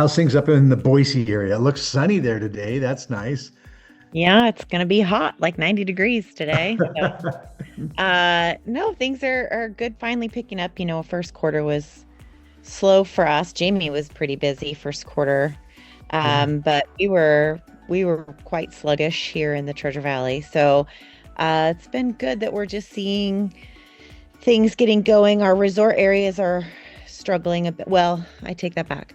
How's things up in the Boise area? It looks sunny there today. That's nice. Yeah, it's gonna be hot, like 90 degrees today. So, no, things are good. Finally picking up. First quarter was slow for us. Jamie was pretty busy first quarter, Yeah, but we were quite sluggish here in the Treasure Valley. So, it's been good that we're just seeing things getting going. Our resort areas are struggling a bit. Well, I take that back.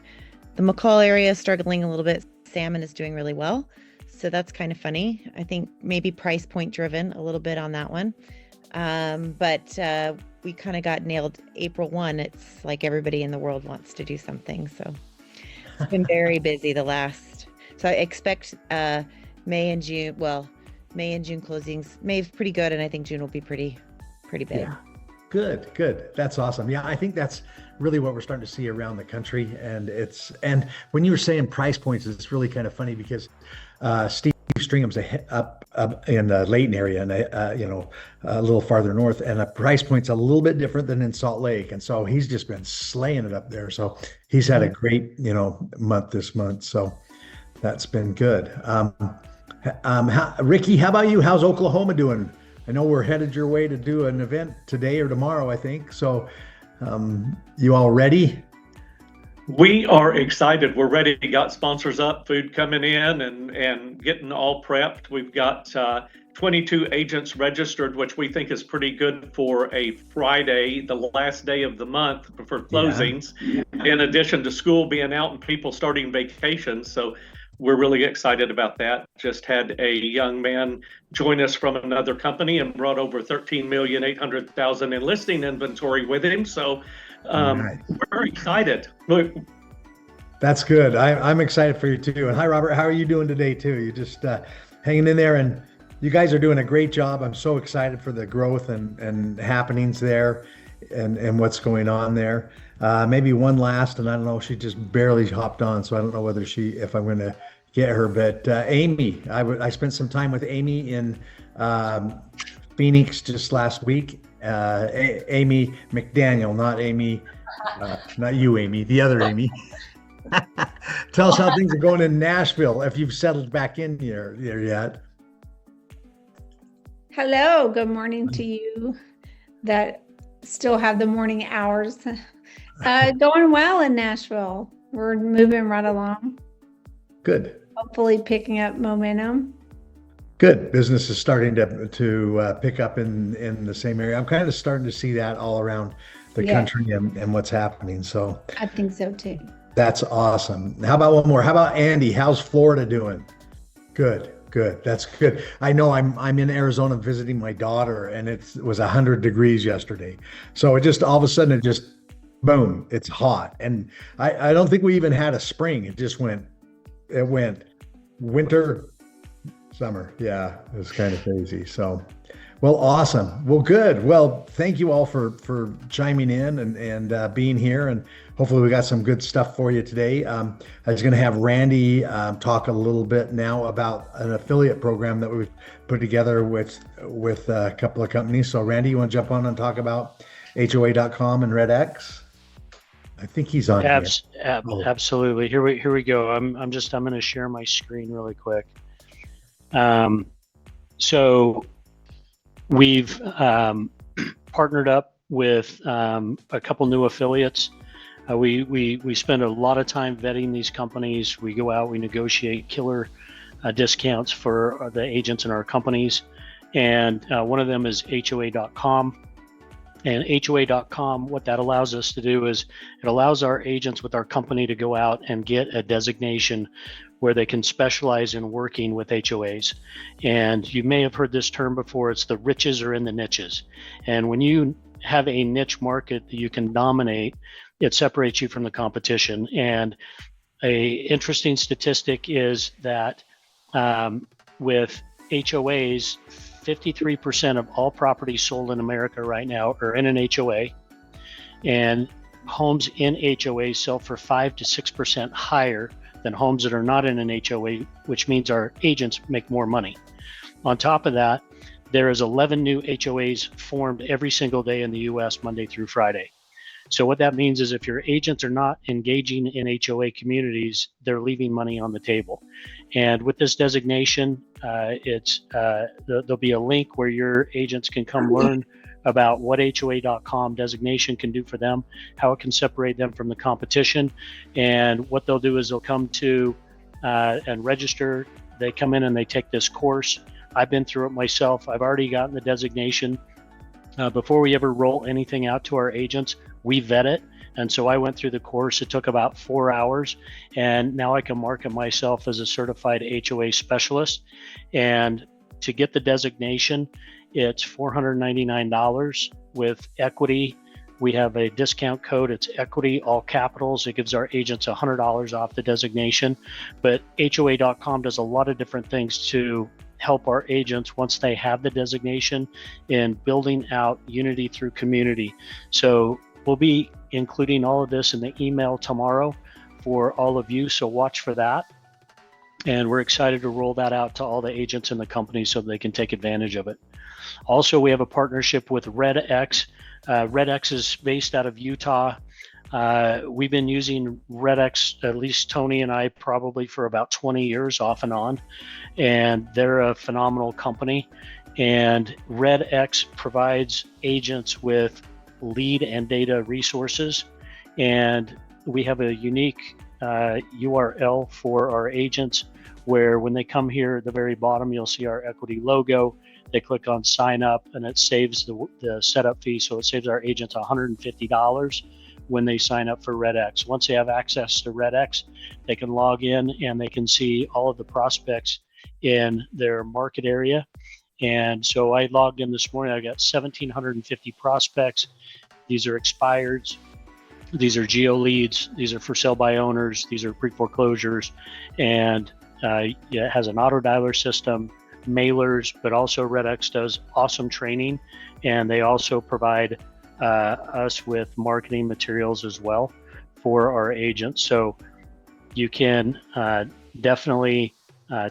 The McCall area is struggling a little bit. Salmon is doing really well. So that's kind of funny. I think maybe price point driven a little bit on that one. But we kind of got nailed April 1. It's like everybody in the world wants to do something. So it's been very busy the last. So I expect May and June. Well, May and June closings. May is pretty good, and I think June will be pretty big. yeah. Good, good. That's awesome. Yeah, I think that's really what we're starting to see around the country. And when you were saying price points, it's really kind of funny because Steve Stringham's up in the Layton area and a little farther north, and the price point's a little bit different than in Salt Lake, and so he's just been slaying it up there. So he's had a great month this month. So that's been good. Ricky, how about you? How's Oklahoma doing? I know we're headed your way to do an event today or tomorrow, I think. So, you all ready? We are excited. We're ready. Got sponsors up, food coming in, and getting all prepped. We've got 22 agents registered, which we think is pretty good for a Friday, the last day of the month for closings, in addition to school being out and people starting vacations. So we're really excited about that. Just had a young man join us from another company and brought over 13,800,000 in listing inventory with him. So Nice. we're excited. Look, That's good. I'm excited for you too. And hi, Robert. How are you doing today too? You just hanging in there, and you guys are doing a great job. I'm so excited for the growth and happenings there, and what's going on there. Maybe one last, and I don't know. She just barely hopped on, so I don't know whether if I'm going to get her. But Amy, I spent some time with Amy in Phoenix just last week. Amy McDaniel, not Amy, not you, Amy, the other Amy. Tell us how things are going in Nashville, if you've settled back in there yet. Hello, good morning to you that still have the morning hours. Going well in Nashville. We're moving right along, Good. hopefully picking up momentum. Good. Business is starting to pick up in the same area. I'm kind of starting to see that all around the Yeah. country and what's happening. So I think so too. that's awesome. How about one more? How about Andy? How's Florida doing? Good, good. That's good. I know I'm in Arizona visiting my daughter, and it was 100 degrees yesterday. So it just all of a sudden it just boom, it's hot. And I don't think we even had a spring. It went winter, summer. Yeah, it was kind of crazy. So well, awesome. Well, good. Well, thank you all for chiming in and being here, and hopefully we got some good stuff for you today. I was going to have Randy talk a little bit now about an affiliate program that we've put together with a couple of companies. So, Randy, you want to jump on and talk about HOA.com and RedX? I think he's on here. Oh, Absolutely. Here we go. I'm going to share my screen really quick. So we've partnered up with a couple new affiliates. We spend a lot of time vetting these companies. We go out, we negotiate killer discounts for the agents in our companies. And one of them is HOA.com. And HOA.com, what that allows us to do is it allows our agents with our company to go out and get a designation where they can specialize in working with HOAs. And you may have heard this term before, it's the riches are in the niches. And when you have a niche market that you can dominate, it separates you from the competition. And a interesting statistic is that with HOAs, 53% of all properties sold in America right now are in an HOA, and homes in HOAs sell for 5 to 6% higher than homes that are not in an HOA, which means our agents make more money. On top of that, there is 11 new HOAs formed every single day in the US, Monday through Friday. So what that means is if your agents are not engaging in HOA communities, they're leaving money on the table. And with this designation, there'll be a link where your agents can come learn about what HOA.com designation can do for them, how it can separate them from the competition. And what they'll do is they'll come to and register. They come in and they take this course. I've been through it myself. I've already gotten the designation. Before we ever roll anything out to our agents, we vet it. And so I went through the course. It took about 4 hours. And now I can market myself as a certified HOA specialist. And to get the designation, it's $499 with equity. We have a discount code. It's equity, all capitals. It gives our agents $100 off the designation. But HOA.com does a lot of different things to help our agents once they have the designation in building out unity through community. So we'll be including all of this in the email tomorrow for all of you. So watch for that. And we're excited to roll that out to all the agents in the company so they can take advantage of it. Also, we have a partnership with RedX. RedX is based out of Utah. We've been using RedX, at least Tony and I, probably for about 20 years off and on. And they're a phenomenal company. And RedX provides agents with lead and data resources. And we have a unique URL for our agents where when they come here at the very bottom, you'll see our equity logo. They click on sign up and it saves the setup fee. So it saves our agents $150 when they sign up for RedX. Once they have access to RedX, they can log in and they can see all of the prospects in their market area. And so I logged in this morning, I got 1,750 prospects. These are expireds. These are geo leads. These are for sale by owners. These are pre-foreclosures. And it has an auto dialer system, mailers, but also RedX does awesome training. And they also provide us with marketing materials as well for our agents. So you can definitely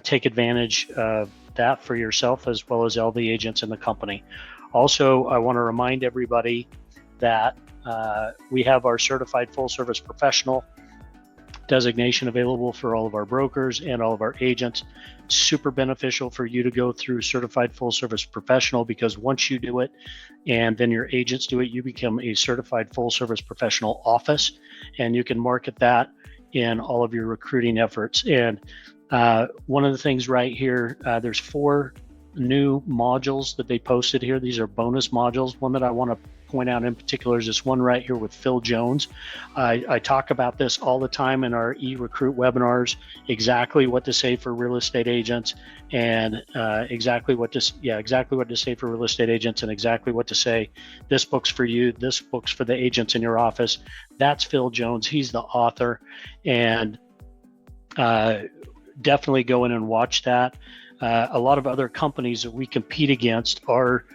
take advantage of that for yourself as well as all the agents in the company. Also, I want to remind everybody that we have our certified full service professional designation available for all of our brokers and all of our agents. Super beneficial for you to go through certified full service professional, because once you do it and then your agents do it, you become a certified full service professional office, and you can market that in all of your recruiting efforts. And one of the things right here, there's 4 new modules that they posted here. These are bonus modules. One that I want to point out in particular is this one right here with Phil Jones. I talk about this all the time in our e-recruit webinars, exactly what to say for real estate agents, and exactly what to say for real estate agents, and exactly what to say. This book's for you. This book's for the agents in your office. That's Phil Jones. He's the author, and definitely go in and watch that. A lot of other companies that we compete against are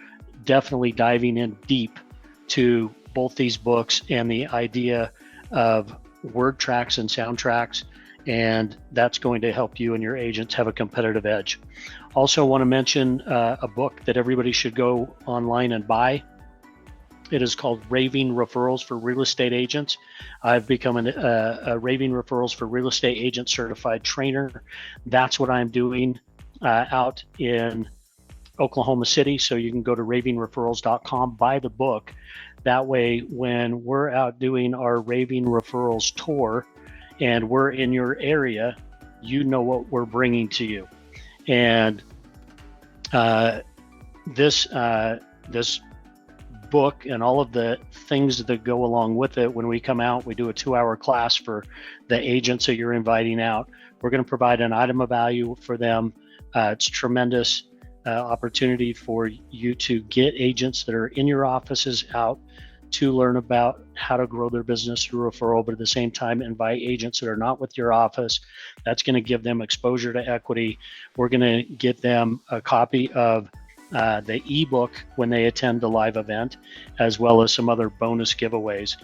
definitely diving in deep to both these books and the idea of word tracks and sound tracks, and that's going to help you and your agents have a competitive edge. Also want to mention a book that everybody should go online and buy. It is called Raving Referrals for Real Estate Agents. I've become a Raving Referrals for Real Estate Agent certified trainer. That's what I'm doing out in Oklahoma City. So you can go to ravingreferrals.com, buy the book. That way, when we're out doing our Raving Referrals tour and we're in your area, you know what we're bringing to you. And this book and all of the things that go along with it, when we come out, we do a 2-hour class for the agents that you're inviting out. We're going to provide an item of value for them. It's tremendous opportunity for you to get agents that are in your offices out to learn about how to grow their business through referral, but at the same time invite agents that are not with your office. That's going to give them exposure to equity. We're going to get them a copy of the ebook when they attend the live event, as well as some other bonus giveaways.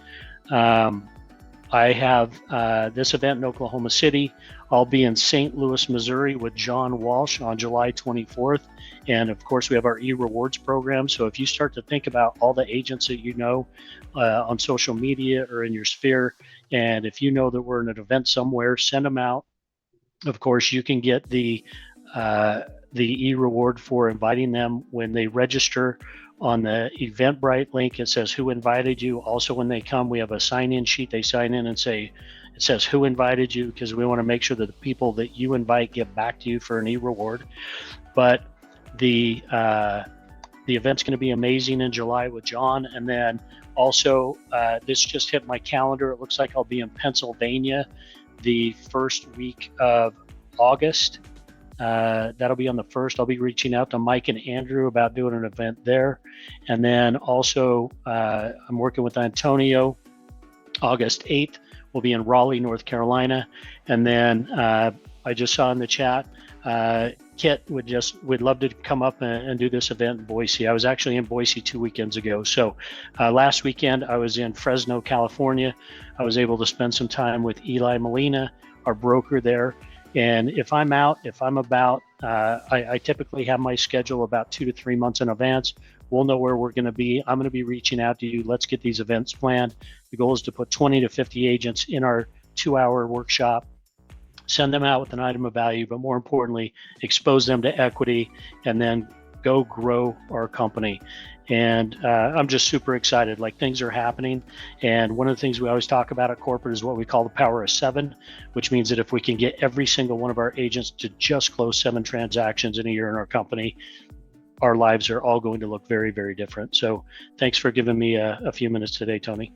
I have this event in Oklahoma City. I'll be in St. Louis, Missouri with John Walsh on July 24th. And of course, we have our e-rewards program. So if you start to think about all the agents that you know on social media or in your sphere, and if you know that we're in an event somewhere, send them out. Of course, you can get the e-reward for inviting them when they register. On the Eventbrite link, it says who invited you. Also, when they come, we have a sign-in sheet. They sign in and say, it says who invited you, because we want to make sure that the people that you invite get back to you for an e-reward. But the event's going to be amazing in July with John. And then also, this just hit my calendar. It looks like I'll be in Pennsylvania the first week of August. That'll be on the 1st. I'll be reaching out to Mike and Andrew about doing an event there. And then also, I'm working with Antonio. August 8th, we'll be in Raleigh, North Carolina. And then I just saw in the chat, Kit would love to come up and do this event in Boise. I was actually in Boise 2 weekends ago. So last weekend, I was in Fresno, California. I was able to spend some time with Eli Molina, our broker there. And if I'm about, I typically have my schedule about 2 to 3 months in advance. We'll know where we're going to be. I'm going to be reaching out to you. Let's get these events planned. The goal is to put 20 to 50 agents in our 2-hour workshop, send them out with an item of value, but more importantly, expose them to equity, and then go grow our company. And I'm just super excited. Like, things are happening. And one of the things we always talk about at corporate is what we call the power of 7, which means that if we can get every single one of our agents to just close 7 transactions in a year in our company, our lives are all going to look very, very different. So thanks for giving me a few minutes today, Tony.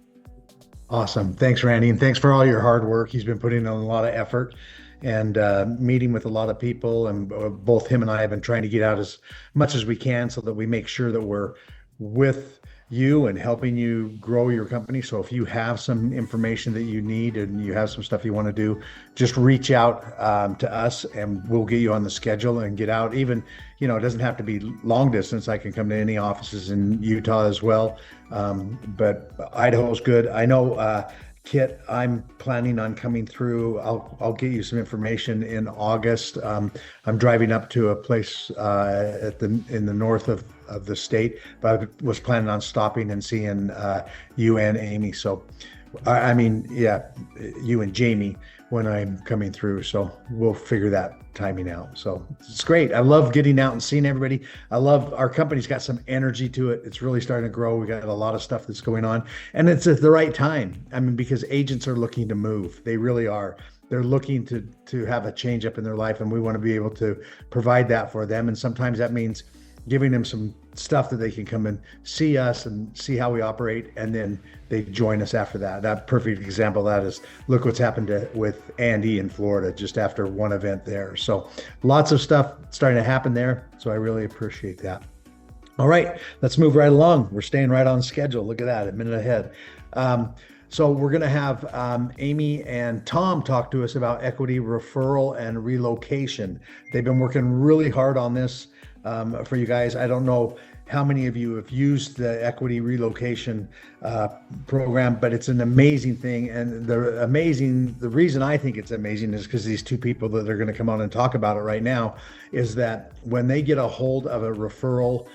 Awesome. Thanks, Randy. And thanks for all your hard work. He's been putting in a lot of effort and meeting with a lot of people. And both him and I have been trying to get out as much as we can so that we make sure that we're with you and helping you grow your company. So if you have some information that you need and you have some stuff you want to do, just reach out to us and we'll get you on the schedule and get out. Even, it doesn't have to be long distance. I can come to any offices in Utah as well. But Idaho's good. I know, Kit, I'm planning on coming through. I'll get you some information in August. I'm driving up to a place in the north of the state, but I was planning on stopping and seeing you and Amy. So, you and Jamie when I'm coming through. So we'll figure that timing out. So it's great. I love getting out and seeing everybody. I love our company's got some energy to it. It's really starting to grow. We got a lot of stuff that's going on, and it's at the right time. Because agents are looking to move. They really are. They're looking to have a change up in their life, and we want to be able to provide that for them. And sometimes that means giving them some stuff that they can come and see us and see how we operate, and then they join us after that. That perfect example of that is, look what's happened with Andy in Florida just after one event there. So lots of stuff starting to happen there. So I really appreciate that. All right, let's move right along. We're staying right on schedule. Look at that, a minute ahead. So we're going to have Amy and Tom talk to us about equity referral and relocation. They've been working really hard on this for you guys. I don't know how many of you have used the equity relocation program, but it's an amazing thing. And the reason I think it's amazing is because these two people that are going to come on and talk about it right now is that when they get a hold of a referral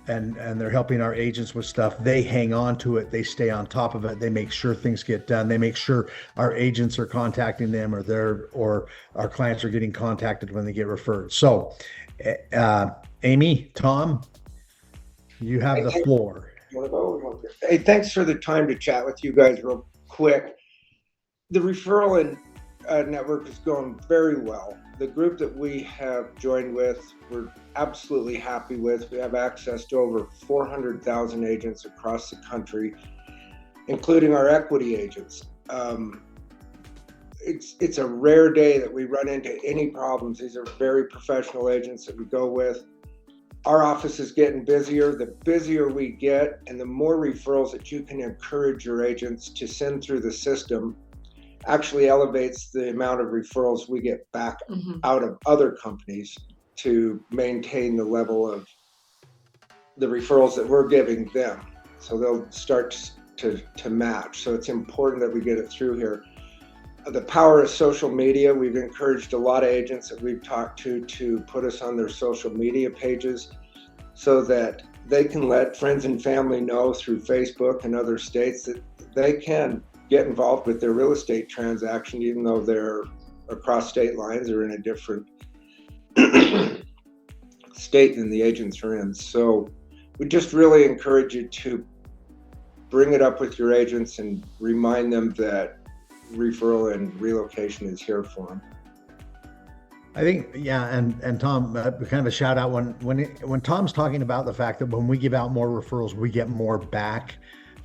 and they're helping our agents with stuff, they hang on to it. They stay on top of it. They make sure things get done. They make sure our agents are contacting them or our clients are getting contacted when they get referred. So, Amy, Tom, you have the floor. Hey, thanks for the time to chat with you guys real quick. The referral network is going very well. The group that we have joined with, we're absolutely happy with. We have access to over 400,000 agents across the country, including our equity agents. It's a rare day that we run into any problems. These are very professional agents that we go with. Our office is getting busier. The busier we get and the more referrals that you can encourage your agents to send through the system actually elevates the amount of referrals we get back out of other companies to maintain the level of the referrals that we're giving them. So they'll start to match. So it's important that we get it through here. The power of social media, we've encouraged a lot of agents that we've talked to put us on their social media pages so that they can let friends and family know through Facebook and other states that they can get involved with their real estate transaction, even though they're across state lines or in a different state than the agents are in. So we just really encourage you to bring it up with your agents and remind them that referral and relocation is here for them. I think, yeah, and Tom, kind of a shout out when Tom's talking about the fact that when we give out more referrals, we get more back.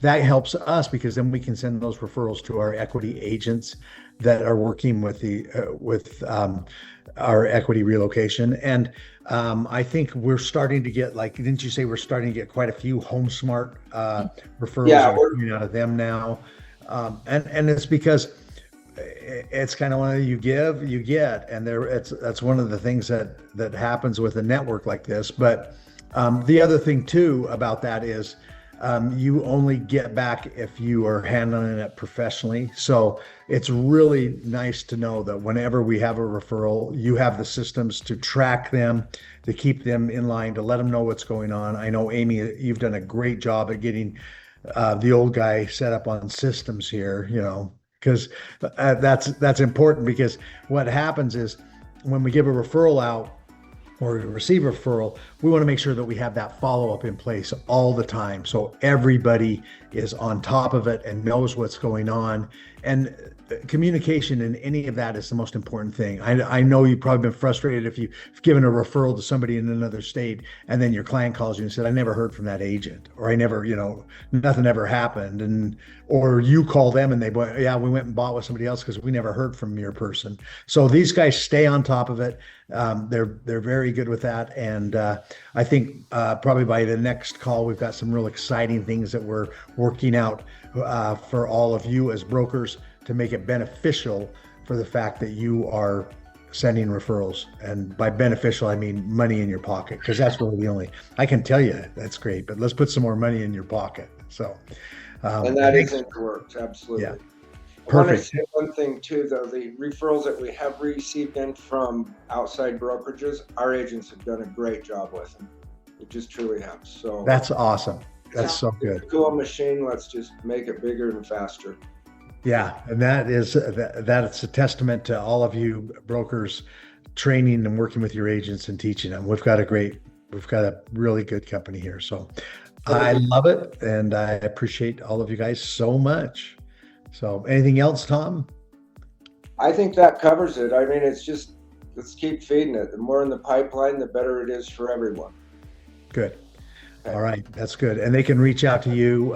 That helps us because then we can send those referrals to our equity agents that are working with our equity relocation. And I think we're starting to get, like, didn't you say we're starting to get quite a few HomeSmart referrals coming out of them now? And it's because it's kind of one of you give, you get, and that's one of the things that happens with a network like this. But the other thing too about that is you only get back if you are handling it professionally. So it's really nice to know that whenever we have a referral, you have the systems to track them, to keep them in line, to let them know what's going on. I know, Amy, you've done a great job at getting the old guy set up on systems here, because that's important, because what happens is when we give a referral out or receive a referral, we want to make sure that we have that follow-up in place all the time. So everybody is on top of it and knows what's going on. And communication in any of that is the most important thing. I know you've probably been frustrated if you've given a referral to somebody in another state and then your client calls you and said, I never heard from that agent, or I never, nothing ever happened. Or you call them and they, yeah, we went and bought with somebody else because we never heard from your person. So these guys stay on top of it. They're very good with that. And I think probably by the next call, we've got some real exciting things that we're working out for all of you as brokers to make it beneficial for the fact that you are sending referrals. And by beneficial, I mean money in your pocket, because that's really the only, I can tell you that's great, but let's put some more money in your pocket. So, and that isn't worked. Absolutely. Yeah. Perfect. I want to say one thing too, though, the referrals that we have received in from outside brokerages, our agents have done a great job with them. It just truly have. So that's awesome. That's so good. Cool machine. Let's just make it bigger and faster. Yeah, and that's a testament to all of you brokers training and working with your agents and teaching them. We've got a really good company here. So I love it, and I appreciate all of you guys so much. So anything else, Tom? I think that covers it. I mean, it's just, let's keep feeding it. The more in the pipeline, the better it is for everyone. Good. All right, that's good. And they can reach out to you.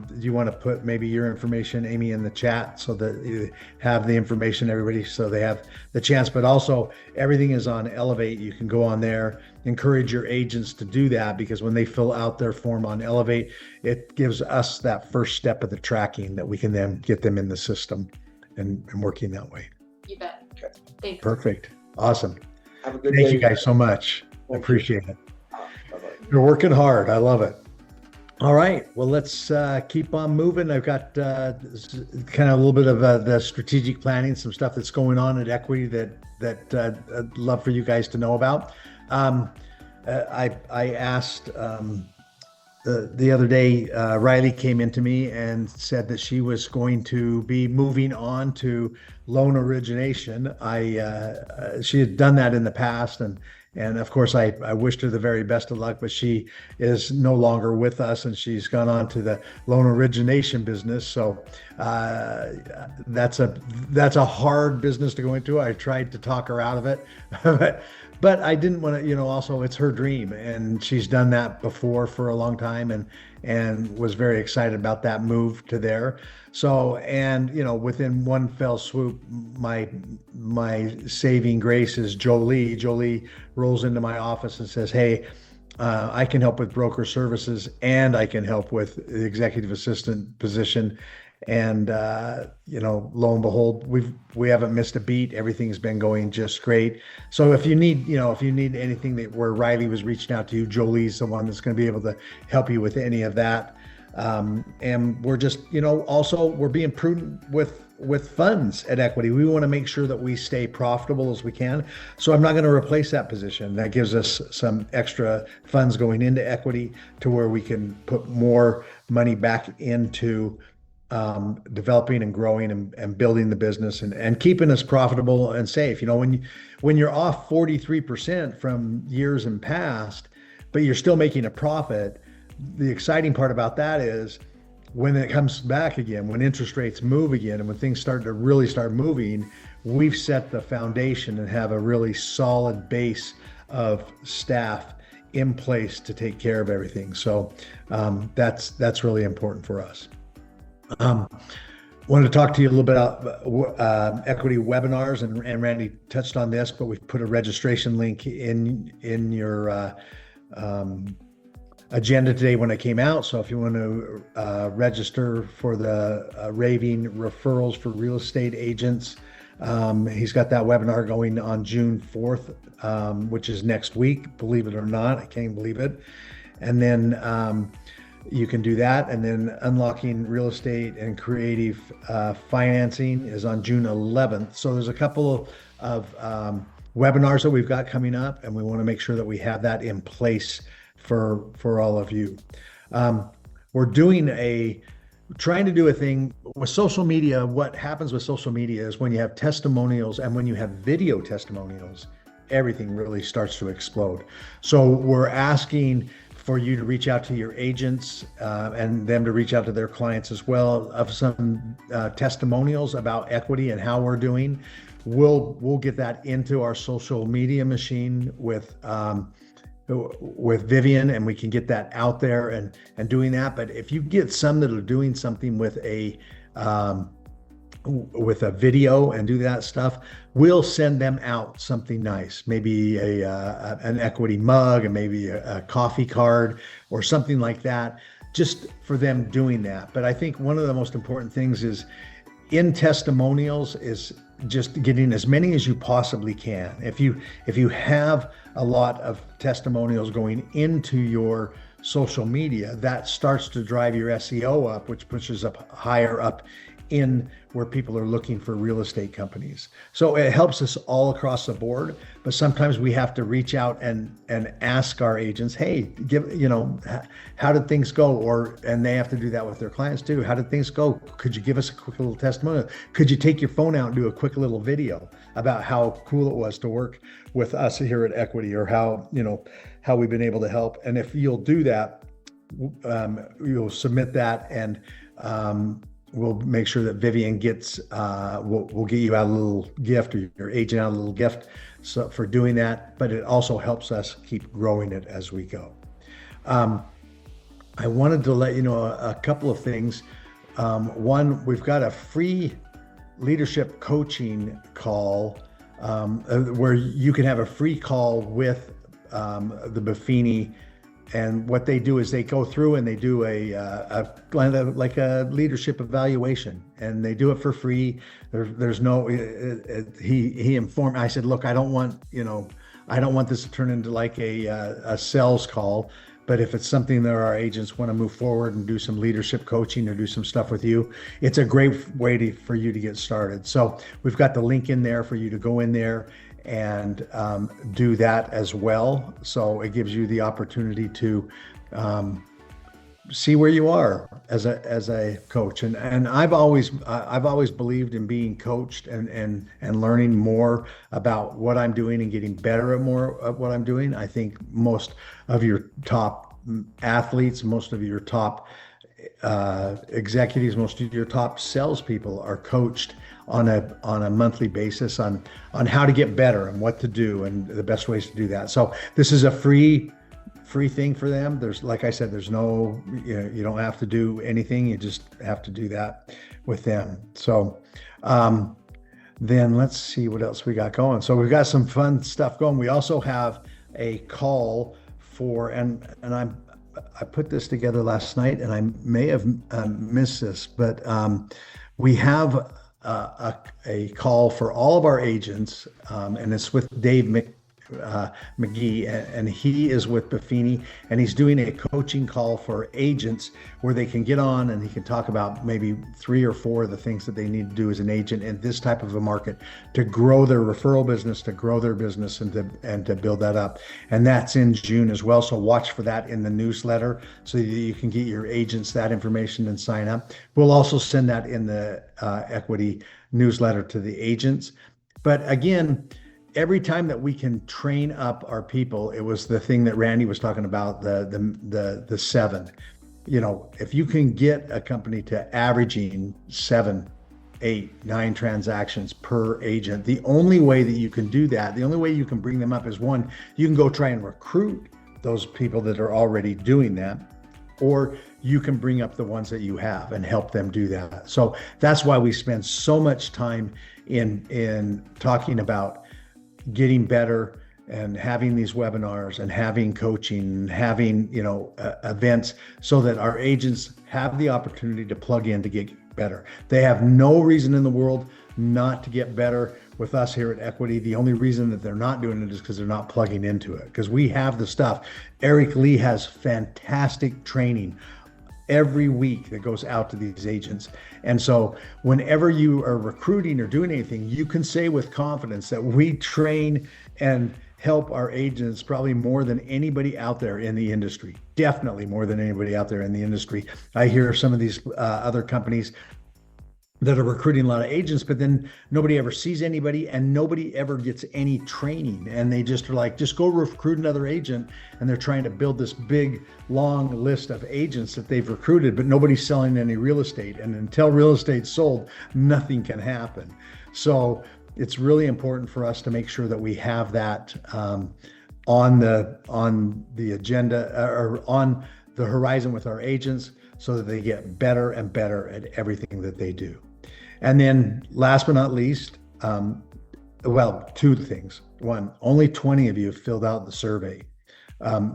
Do you want to put maybe your information, Amy, in the chat so that you have the information, everybody, so they have the chance? But also, everything is on Elevate. You can go on there, encourage your agents to do that, because when they fill out their form on Elevate, it gives us that first step of the tracking that we can then get them in the system and working that way. You bet. Okay. Thanks. Perfect. Awesome. Have a good day. Thank you guys so much. I appreciate it. You're working hard. I love it. All right. Well, let's keep on moving. I've got kind of a little bit of the strategic planning, some stuff that's going on at Equity that I'd love for you guys to know about. I asked the other day, Riley came into me and said that she was going to be moving on to loan origination. She had done that in the past, and of course, I wished her the very best of luck, but she is no longer with us, and she's gone on to the loan origination business. So that's a hard business to go into. I tried to talk her out of it, but I didn't want to. Also, it's her dream, and she's done that before for a long time, and was very excited about that move to there. So, and within one fell swoop, my saving grace is Jolie. Jolie rolls into my office and says, "Hey, I can help with broker services, and I can help with the executive assistant position." And lo and behold, we haven't missed a beat. Everything's been going just great. So if you need anything where Riley was reaching out to you, Jolie's the one that's going to be able to help you with any of that. And we're just, also we're being prudent with funds at Equity. We want to make sure that we stay profitable as we can. So I'm not going to replace that position. That gives us some extra funds going into Equity to where we can put more money back into developing and growing and building the business and keeping us profitable and safe. When you're off 43% from years in past, but you're still making a profit, the exciting part about that is when it comes back again, when interest rates move again, and when things start moving, we've set the foundation and have a really solid base of staff in place to take care of everything. So that's really important for us. Wanted to talk to you a little bit about Equity webinars, and Randy touched on this, but we've put a registration link in your agenda today when it came out. So if you want to register for the Raving Referrals for Real Estate Agents, he's got that webinar going on June 4th, which is next week. Believe it or not, I can't believe it. And then you can do that. And then Unlocking Real Estate and Creative Financing is on June 11th. So there's a couple of webinars that we've got coming up, and we want to make sure that we have that in place for all of you. We're trying to do a thing with social media. What happens with social media is when you have testimonials and when you have video testimonials, everything really starts to explode. So we're asking for you to reach out to your agents and them to reach out to their clients as well of some testimonials about Equity and how we're doing. We'll get that into our social media machine with Vivian, and we can get that out there and doing that. But if you get some that are doing something with a video and do that stuff, we'll send them out something nice, maybe an Equity mug and maybe a coffee card or something like that, just for them doing that. But I think one of the most important things is in testimonials is just getting as many as you possibly can. If you have a lot of testimonials going into your social media, that starts to drive your SEO up, which pushes up higher up in where people are looking for real estate companies. So it helps us all across the board, but sometimes we have to reach out and ask our agents, hey, how did things go? And they have to do that with their clients too. How did things go? Could you give us a quick little testimonial? Could you take your phone out and do a quick little video about how cool it was to work with us here at Equity, or how we've been able to help? And if you'll do that, you'll submit that, and we'll make sure that Vivian gets, we'll get you out a little gift, or your agent out a little gift for doing that, but it also helps us keep growing it as we go. I wanted to let you know a couple of things. One, we've got a free leadership coaching call where you can have a free call with the Buffini. And what they do is they go through and they do like a leadership evaluation, and they do it for free. There's no, he informed, I said, look, I don't want this to turn into like a sales call, but if it's something that our agents want to move forward and do some leadership coaching or do some stuff with you, it's a great way for you to get started. So we've got the link in there for you to go in there and do that as well. So it gives you the opportunity to see where you are as a coach. And I've always believed in being coached and learning more about what I'm doing and getting better at more of what I'm doing. I think most of your top athletes, most of your top executives, most of your top salespeople are coached on a monthly basis on how to get better and what to do and the best ways to do that. So this is a free thing for them. There's, like I said, there's no, you don't have to do anything. You just have to do that with them. So then let's see what else we got going. So we've got some fun stuff going. We also have a call for, and I put this together last night, and I may have missed this, but we have a call for all of our agents, and it's with Dave McGee, and he is with Buffini, and he's doing a coaching call for agents where they can get on and he can talk about maybe 3 or 4 of the things that they need to do as an agent in this type of a market to grow their referral business, to grow their business, and to build that up. And that's in June as well. So watch for that in the newsletter so that you can get your agents that information and sign up. We'll also send that in the equity newsletter to the agents. But again, every time that we can train up our people, it was the thing that Randy was talking about, the 7. You know, if you can get a company to averaging 7, 8, 9 transactions per agent, the only way that you can do that, the only way you can bring them up is, one, you can go try and recruit those people that are already doing that, or you can bring up the ones that you have and help them do that. So that's why we spend so much time in talking about getting better and having these webinars and having coaching and having, events so that our agents have the opportunity to plug in to get better. They have no reason in the world not to get better with us here at Equity. The only reason that they're not doing it is because they're not plugging into it, because we have the stuff. Eric Lee has fantastic training every week that goes out to these agents. And so whenever you are recruiting or doing anything, you can say with confidence that we train and help our agents probably more than anybody out there in the industry. Definitely more than anybody out there in the industry. I hear some of these other companies that are recruiting a lot of agents, but then nobody ever sees anybody and nobody ever gets any training. And they just are like, just go recruit another agent. And they're trying to build this big, long list of agents that they've recruited, but nobody's selling any real estate. And until real estate's sold, nothing can happen. So it's really important for us to make sure that we have that on the agenda or on the horizon with our agents so that they get better and better at everything that they do. And then last but not least, 2 things. One, only 20 of you have filled out the survey.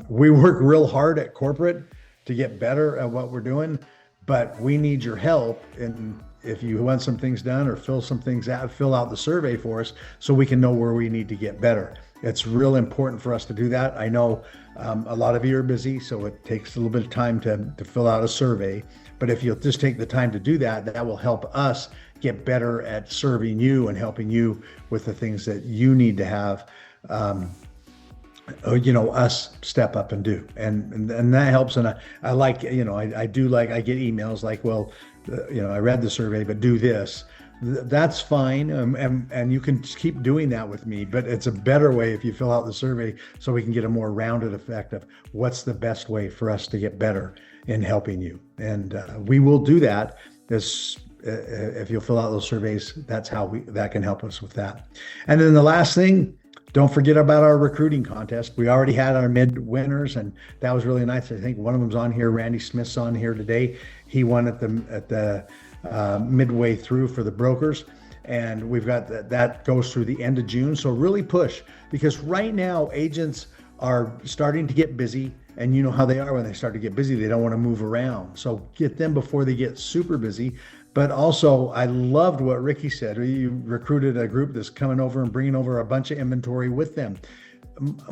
We work real hard at corporate to get better at what we're doing, but we need your help. And if you want some things done or fill some things out, fill out the survey for us so we can know where we need to get better. It's real important for us to do that. I know a lot of you are busy, so it takes a little bit of time to fill out a survey. But if you'll just take the time to do that, that will help us get better at serving you and helping you with the things that you need to have, us step up and do. And that helps. And I like, I get emails like, well, I read the survey, but do this. That's fine. And you can just keep doing that with me, but it's a better way if you fill out the survey so we can get a more rounded effect of what's the best way for us to get better in helping you. And we will do that. If you'll fill out those surveys, that's how that can help us with that. And then the last thing, don't forget about our recruiting contest. We already had our mid winners, and that was really nice. I think one of them's on here. Randy Smith's on here today. He won at the midway through for the brokers, and we've got that goes through the end of June. So really push, because right now agents are starting to get busy, and you know how they are when they start to get busy. They don't want to move around. So get them before they get super busy. But also, I loved what Ricky said. You recruited a group that's coming over and bringing over a bunch of inventory with them.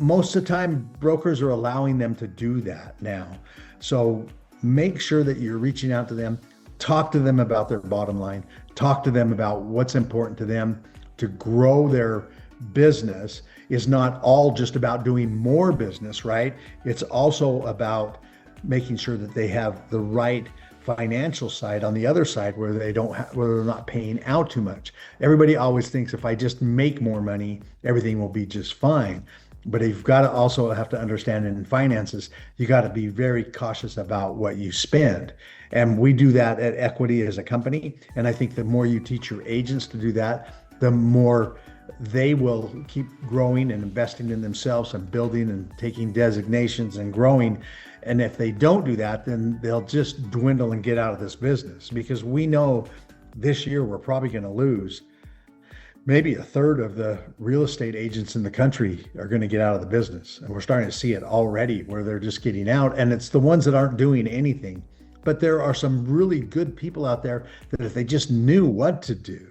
Most of the time, brokers are allowing them to do that now. So make sure that you're reaching out to them. Talk to them about their bottom line. Talk to them about what's important to them to grow their business. Is not all just about doing more business, right? It's also about making sure that they have the right financial side on the other side where they're not paying out too much. Everybody always thinks if I just make more money, everything will be just fine. But you've got to also have to understand in finances, you got to be very cautious about what you spend. And we do that at Equity as a company. And I think the more you teach your agents to do that, the more they will keep growing and investing in themselves and building and taking designations and growing. And if they don't do that, then they'll just dwindle and get out of this business, because we know this year we're probably going to lose maybe a third of the real estate agents in the country are going to get out of the business. And we're starting to see it already where they're just getting out, and it's the ones that aren't doing anything. But there are some really good people out there that if they just knew what to do,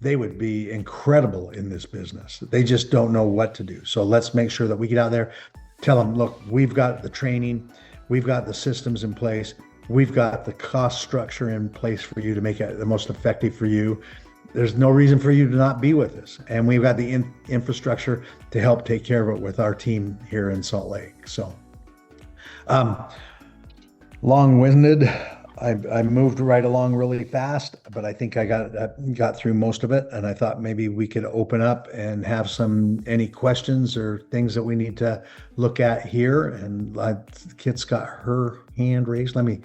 they would be incredible in this business. They just don't know what to do. So let's make sure that we get out there, tell them, look, we've got the training, we've got the systems in place, we've got the cost structure in place for you to make it the most effective for you. There's no reason for you to not be with us. And we've got the infrastructure to help take care of it with our team here in Salt Lake. So long-winded. I moved right along really fast, but I think I got through most of it. And I thought maybe we could open up and have any questions or things that we need to look at here. And Kit's got her hand raised. I'm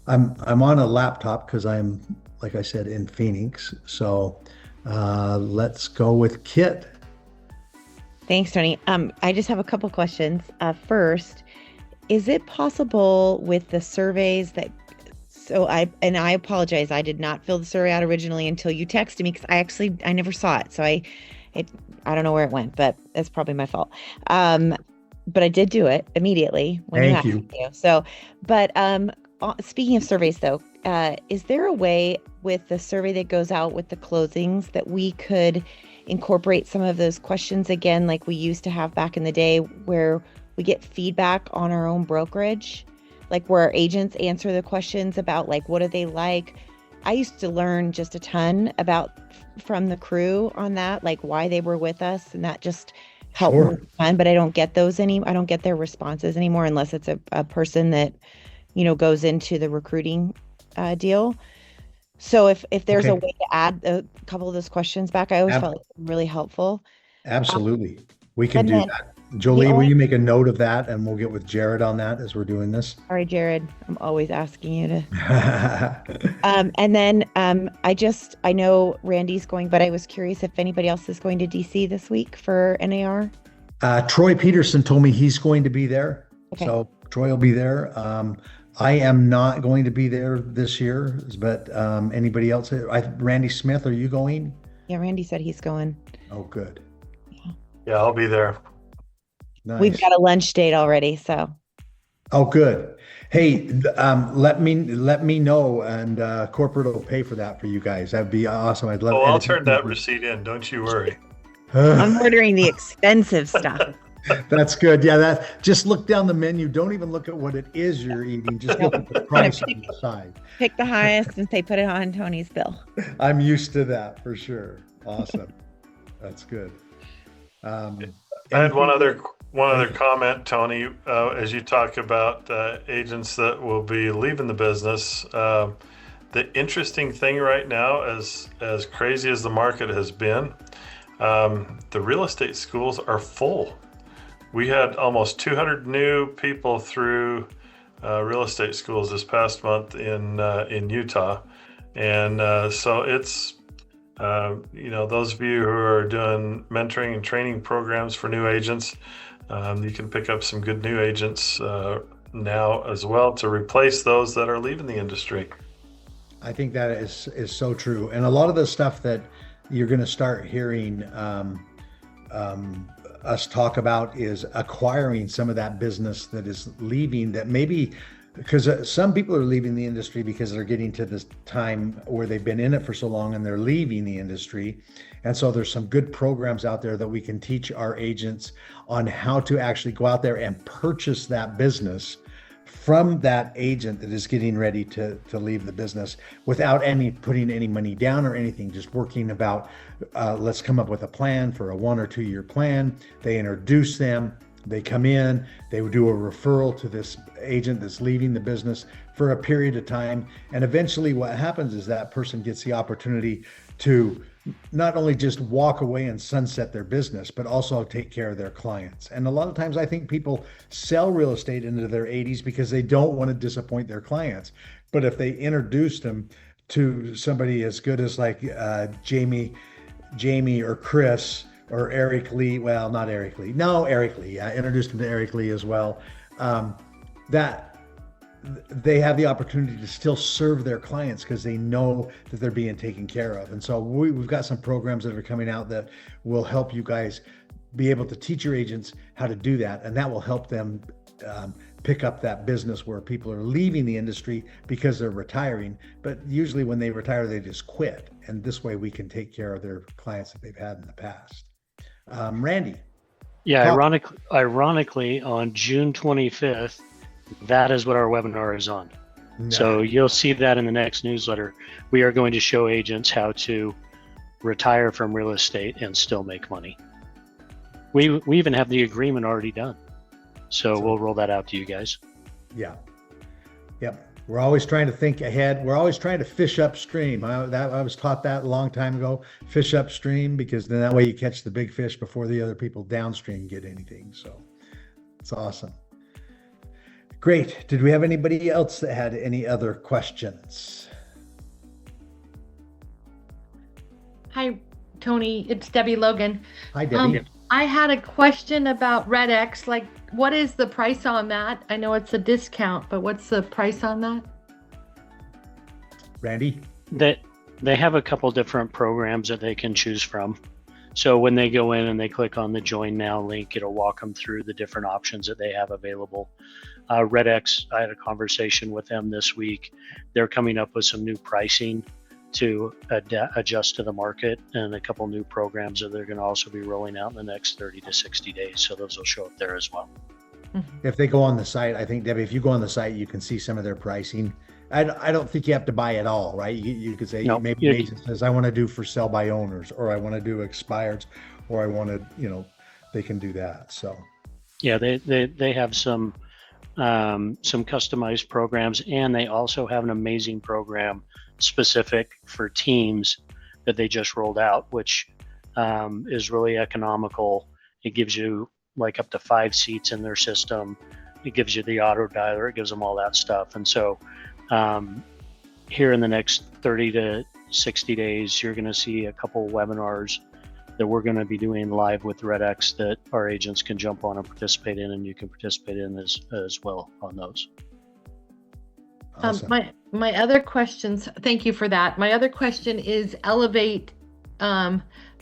on a laptop because I'm, like I said, in Phoenix. So let's go with Kit. Thanks, Tony. I just have a couple questions. First, is it possible with the surveys that, I apologize, I did not fill the survey out originally until you texted me, because I never saw it. So I don't know where it went, but that's probably my fault. But I did do it immediately when Thank you asked me to. So, but speaking of surveys though, is there a way with the survey that goes out with the closings that we could incorporate some of those questions again, like we used to have back in the day, where we get feedback on our own brokerage? Like where our agents answer the questions about like, what do they like? I used to learn just a ton from the crew on that, like why they were with us, and that just helped me a ton, but I don't get I don't get their responses anymore unless it's a person that, goes into the recruiting deal. So if there's a way to add a couple of those questions back, I always felt like really helpful. Absolutely. We can do that. Jolie, will you make a note of that, and we'll get with Jared on that as we're doing this? Sorry, Jared. I'm always asking you to. And then I know Randy's going, but I was curious if anybody else is going to DC this week for NAR. Troy Peterson told me he's going to be there. Okay. So Troy will be there. I am not going to be there this year, but anybody else? Randy Smith, are you going? Yeah, Randy said he's going. Oh, good. Yeah, I'll be there. Nice. We've got a lunch date already, so. Oh, good. Hey, let me know, and corporate will pay for that for you guys. That'd be awesome. I'd love. Oh, I'll turn that receipt in. Don't you worry. I'm ordering the expensive stuff. That's good. Yeah, just look down the menu. Don't even look at what it is you're eating. Just look at the price on the side. Pick the highest and say put it on Tony's bill. I'm used to that for sure. Awesome. That's good. I had one other comment, Tony, as you talk about agents that will be leaving the business. The interesting thing right now, as crazy as the market has been, the real estate schools are full. We had almost 200 new people through real estate schools this past month in Utah, and so it's those of you who are doing mentoring and training programs for new agents, you can pick up some good new agents now as well to replace those that are leaving the industry. I think that is so true. And a lot of the stuff that you're going to start hearing us talk about is acquiring some of that business that is leaving, that maybe because some people are leaving the industry because they're getting to this time where they've been in it for so long and they're leaving the industry. And so there's some good programs out there that we can teach our agents on how to actually go out there and purchase that business from that agent that is getting ready to leave the business without putting any money down or anything, just working about, let's come up with a plan for a 1 or 2 year plan. They introduce them. They come in, they would do a referral to this agent that's leaving the business for a period of time. And eventually what happens is that person gets the opportunity to not only just walk away and sunset their business, but also take care of their clients. And a lot of times I think people sell real estate into their 80s because they don't want to disappoint their clients. But if they introduced them to somebody as good as like Jamie or Chris, or Eric Lee, well, not Eric Lee. No, Eric Lee. I introduced him to Eric Lee as well. That they have the opportunity to still serve their clients because they know that they're being taken care of. And so we've got some programs that are coming out that will help you guys be able to teach your agents how to do that. And that will help them pick up that business where people are leaving the industry because they're retiring. But usually when they retire, they just quit. And this way we can take care of their clients that they've had in the past. Randy. Yeah, ironically, on June 25th, that is what our webinar is on. Nice. So you'll see that in the next newsletter. We are going to show agents how to retire from real estate and still make money. We even have the agreement already done. So we'll roll that out to you guys. Yeah. Yep. We're always trying to think ahead. We're always trying to fish upstream. I was taught that a long time ago, fish upstream, because then that way you catch the big fish before the other people downstream get anything. So it's awesome. Great. Did we have anybody else that had any other questions? Hi, Tony. It's Debbie Logan. Hi, Debbie. I had a question about Red X. Like, what is the price on that? I know it's a discount, but what's the price on that? Randy? They have a couple different programs that they can choose from. So when they go in and they click on the Join Now link, it'll walk them through the different options that they have available. Red X, I had a conversation with them this week. They're coming up with some new pricing to adjust to the market, and a couple new programs that they're going to also be rolling out in the next 30 to 60 days. So those will show up there as well. If they go on the site, I think, Debbie, if you go on the site, you can see some of their pricing. I don't think you have to buy it all, right? You could say, No, maybe agent says, I want to do for sale by owners, or I want to do expireds, or I want to, they can do that. So yeah, they have some customized programs, and they also have an amazing program specific for teams that they just rolled out, which is really economical. It gives you like up to 5 seats in their system. It gives you the auto dialer. It gives them all that stuff. And so here in the next 30 to 60 days, you're going to see a couple webinars that we're going to be doing live with Red X that our agents can jump on and participate in, and you can participate in as well on those. awesome. My other questions, thank you for that. My other question is Elevate.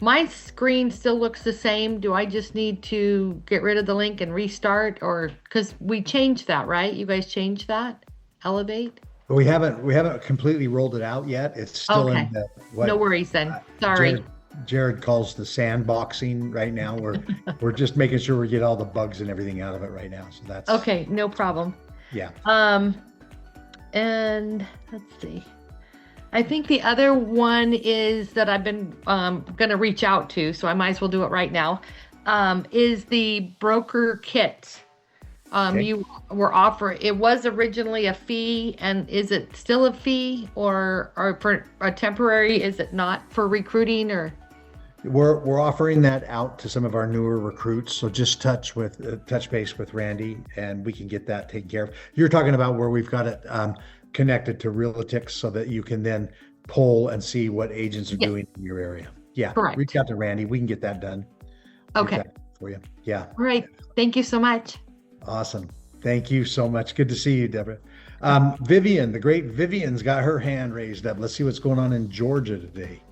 My screen still looks the same. Do I just need to get rid of the link and restart, or because we changed that, right? You guys changed that, Elevate? But we haven't completely rolled it out yet. It's still Okay. in the No worries then. Sorry. Jared calls the sandboxing right now. We're just making sure we get all the bugs and everything out of it right now. So that's Okay, no problem. Yeah. And let's see. I think the other one is that I've been going to reach out to, so I might as well do it right now, is the broker kit. Okay. You were offering, it was originally a fee, and is it still a fee, or for a temporary, is it not for recruiting, or? We're offering that out to some of our newer recruits. So just touch base with Randy, and we can get that taken care of. You're talking about where we've got it connected to Realtix so that you can then poll and see what agents are doing in your area. Yeah. Correct. Reach out to Randy. We can get that done. Okay. Get that for you. Yeah. All right. Thank you so much. Awesome. Thank you so much. Good to see you, Deborah. Vivian, the great Vivian's got her hand raised up. Let's see what's going on in Georgia today.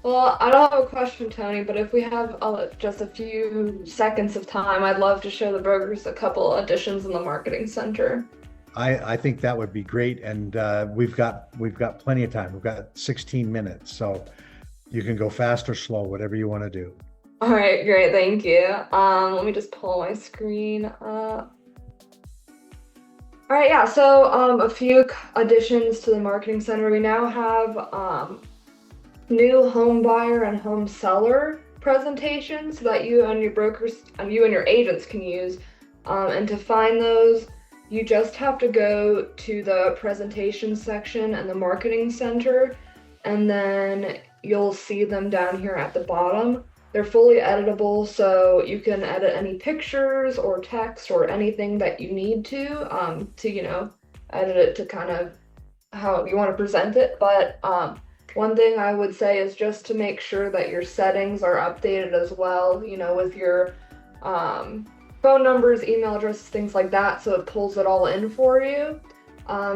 Well, I don't have a question, Tony, but if we have just a few seconds of time, I'd love to show the brokers a couple additions in the marketing center. I think that would be great, and we've got plenty of time. We've got 16 minutes, so you can go fast or slow, whatever you want to do. All right, great, thank you. Let me just pull my screen up. All right, yeah, so a few additions to the marketing center. We now have new home buyer and home seller presentations that you and your brokers and you and your agents can use. And to find those, you just have to go to the presentation section and the marketing center, and then you'll see them down here at the bottom. They're fully editable, so you can edit any pictures or text or anything that you need to edit it to kind of how you want to present it. But one thing I would say is just to make sure that your settings are updated as well, with your phone numbers, email addresses, things like that, so it pulls it all in for you.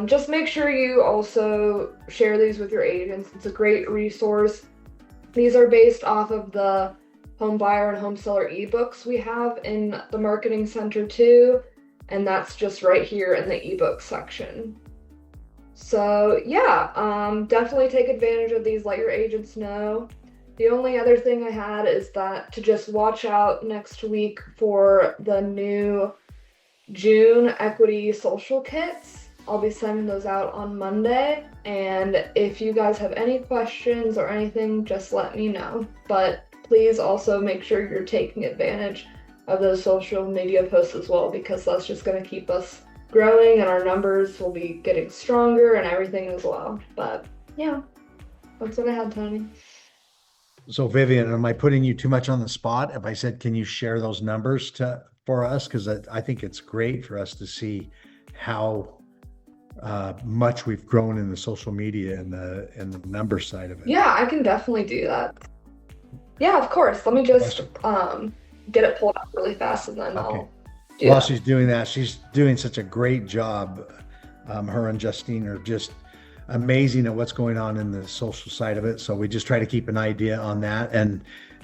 Just make sure you also share these with your agents. It's a great resource. These are based off of the home buyer and home seller ebooks we have in the marketing center too. and that's just right here in the ebook section. So yeah, definitely take advantage of these, let your agents know. The only other thing I had is that to just watch out next week for the new June equity social kits. I'll be sending those out on Monday, and if you guys have any questions or anything, just let me know. But please also make sure you're taking advantage of those social media posts as well, because that's just going to keep us growing and our numbers will be getting stronger and everything as well. But yeah, that's what I had, Tony. So Vivian, am I putting you too much on the spot if I said, can you share those numbers for us? Because I think it's great for us to see how much we've grown in the social media and the number side of it. Yeah, I can definitely do that. Yeah, of course. Let me just get it pulled up really fast, and then I'll do While that. she's doing that, she's doing such a great job. Her and Justine are just amazing at what's going on in the social side of it. So we just try to keep an idea on that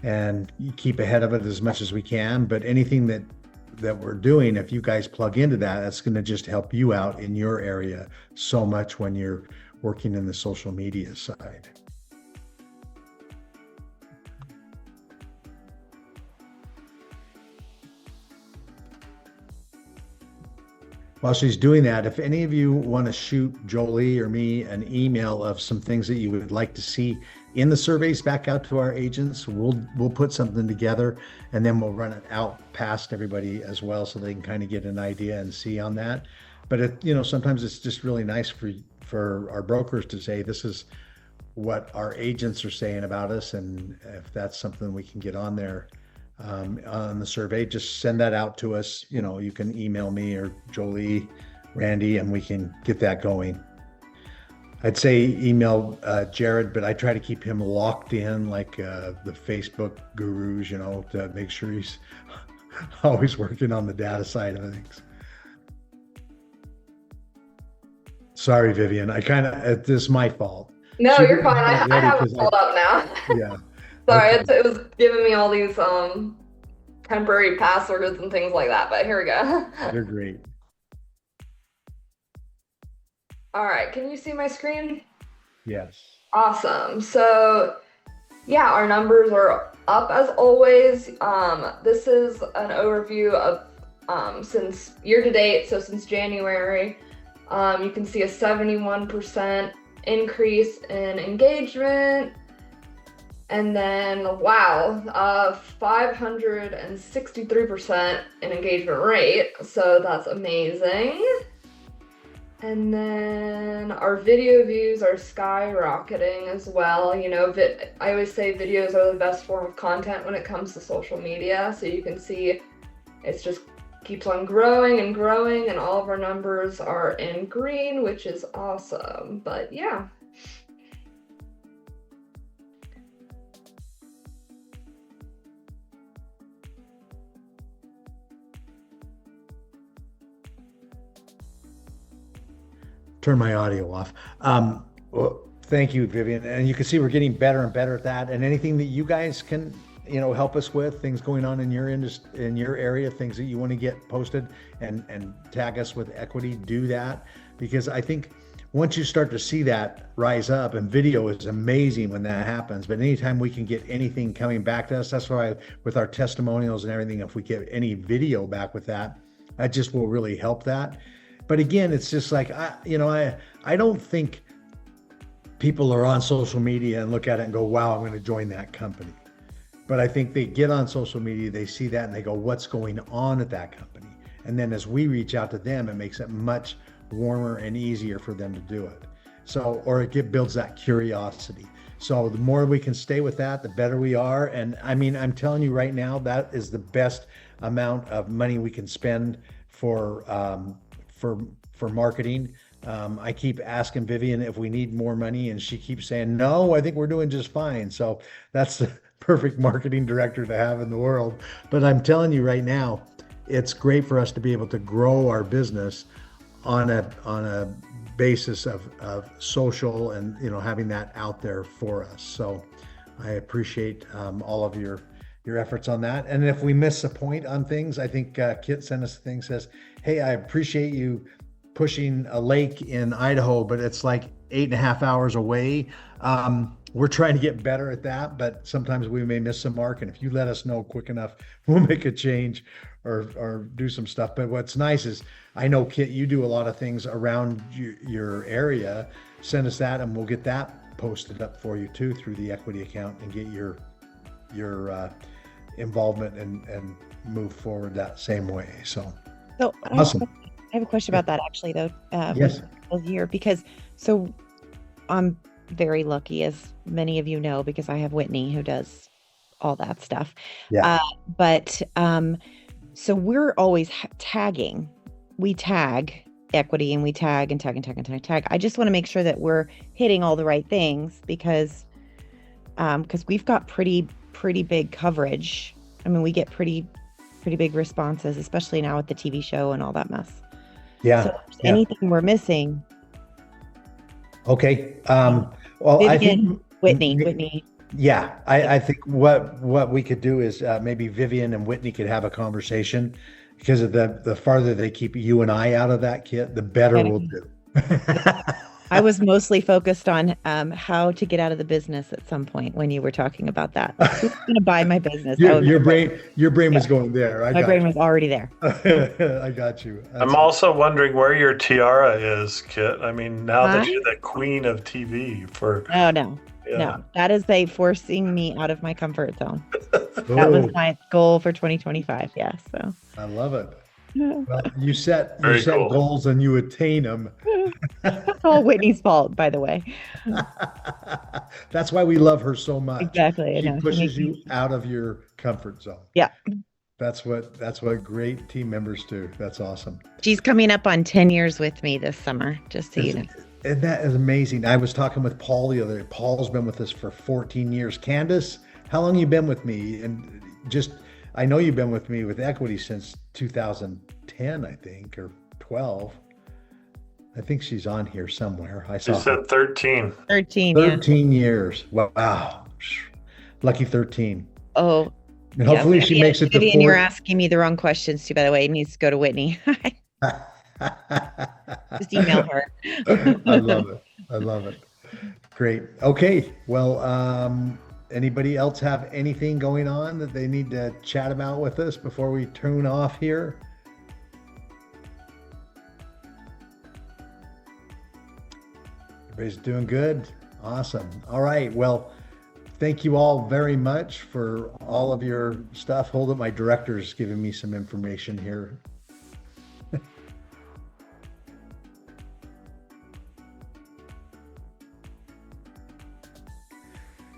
and keep ahead of it as much as we can. But anything that we're doing, if you guys plug into that, that's going to just help you out in your area so much when you're working in the social media side. While she's doing that, if any of you want to shoot Jolie or me an email of some things that you would like to see in the surveys back out to our agents, we'll put something together, and then we'll run it out past everybody as well, so they can kind of get an idea and see on that. But sometimes it's just really nice for our brokers to say, this is what our agents are saying about us, and if that's something we can get on there. On the survey, just send that out to us. You can email me or Jolie, Randy, and we can get that going. I'd say email Jared, but I try to keep him locked in like the Facebook gurus, to make sure he's always working on the data side of things. Sorry, Vivian. This is my fault. No, you're fine. I have it pulled up now. Yeah. Sorry, Okay. it was giving me all these temporary passwords and things like that, but here we go. You're great. All right, can you see my screen? Yes. Awesome. So yeah, our numbers are up as always. This is an overview of since year to date, so since January. You can see a 71% increase in engagement. And then, wow, 563% in engagement rate. So that's amazing. And then our video views are skyrocketing as well. I always say videos are the best form of content when it comes to social media. So you can see it's just keeps on growing and growing, and all of our numbers are in green, which is awesome. But yeah. Turn my audio off. Well, thank you, Vivian. And you can see we're getting better and better at that. And anything that you guys can, help us with, things going on in your in your area, things that you want to get posted and tag us with equity, do that. Because I think once you start to see that rise up, and video is amazing when that happens, but anytime we can get anything coming back to us, that's why with our testimonials and everything, if we get any video back with that just will really help that. But again, it's just like, I don't think people are on social media and look at it and go, wow, I'm going to join that company. But I think they get on social media, they see that and they go, what's going on at that company? And then as we reach out to them, it makes it much warmer and easier for them to do it. So, or it builds that curiosity. So the more we can stay with that, the better we are. And I mean, I'm telling you right now, that is the best amount of money we can spend for marketing. I keep asking Vivian if we need more money, and she keeps saying, no, I think we're doing just fine. So that's the perfect marketing director to have in the world. But I'm telling you right now, it's great for us to be able to grow our business on a basis of social and, having that out there for us. So I appreciate all of your your efforts on that. And if we miss a point on things, I think Kit sent us a thing, says, hey, I appreciate you pushing a lake in Idaho, but it's like 8.5 hours away. We're trying to get better at that, but sometimes we may miss some mark. And if you let us know quick enough, we'll make a change or do some stuff. But what's nice is I know, Kit, you do a lot of things around your area. Send us that and we'll get that posted up for you too through the equity account and get your involvement and move forward that same way. So awesome. I have a question about that actually though. Yes. Here, because so I'm very lucky, as many of you know, because I have Whitney who does all that stuff. Yeah. So we're always tagging. We tag equity and we tag and tag and tag and tag and tag. I just want to make sure that we're hitting all the right things because we've got pretty big coverage. I mean, we get pretty big responses, especially now with the TV show and all that mess. Yeah. So if there's anything we're missing. Okay. Well, Vivian, I think Whitney. Yeah, I think what we could do is maybe Vivian and Whitney could have a conversation, because of the farther they keep you and I out of that, Kit, the better we'll do. I was mostly focused on how to get out of the business at some point when you were talking about that. Who's going to buy my business? Your brain was going there. My brain was already there. I got you. I'm also wondering where your tiara is, Kit. I mean, now that you're the queen of TV for... No, that is forcing me out of my comfort zone. That was my goal for 2025. Yeah, so I love it. Well, you set goals and you attain them. That's all Whitney's fault, by the way. That's why we love her so much. Exactly. She pushes you out of your comfort zone. Yeah. That's what great team members do. That's awesome. She's coming up on 10 years with me this summer, just so you know. And that is amazing. I was talking with Paul the other day. Paul's been with us for 14 years. Candace, how long you been with me? And I know you've been with me with equity since 2010, I think, or 12. I think she's on here somewhere. She said 13. 13 years. Wow. Lucky 13. Oh. And hopefully she makes it to 4. You're asking me the wrong questions too, by the way. It needs to go to Whitney. Just email her. I love it. Great. Okay. Well, anybody else have anything going on that they need to chat about with us before we tune off here? Everybody's doing good. Awesome. All right. Well, thank you all very much for all of your stuff. Hold up, my director's giving me some information here.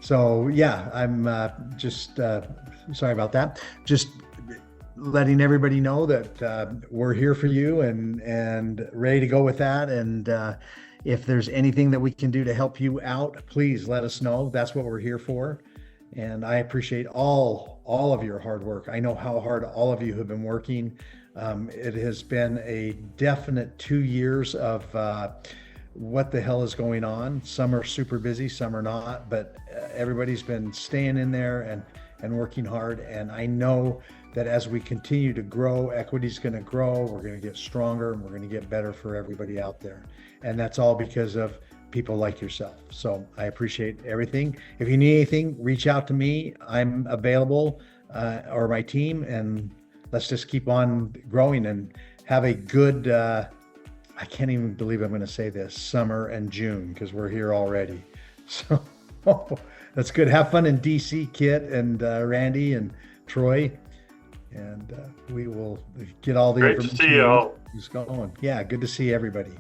So yeah, I'm just sorry about that. Just letting everybody know that we're here for you and ready to go with that. And if there's anything that we can do to help you out, please let us know. That's what we're here for. And I appreciate all of your hard work. I know how hard all of you have been working. It has been a definite 2 years of what the hell is going on. Some are super busy, some are not, but everybody's been staying in there and working hard. And I know that as we continue to grow, equity's going to grow, we're going to get stronger, and we're going to get better for everybody out there. And that's all because of people like yourself. So I appreciate everything. If you need anything, reach out to me. I'm available, or my team, and let's just keep on growing and have a good, I can't even believe I'm going to say this, summer and June, because we're here already. So that's good. Have fun in DC, Kit and Randy and Troy. And we will get all the information. Great to see you all. Who's going. Yeah, good to see everybody.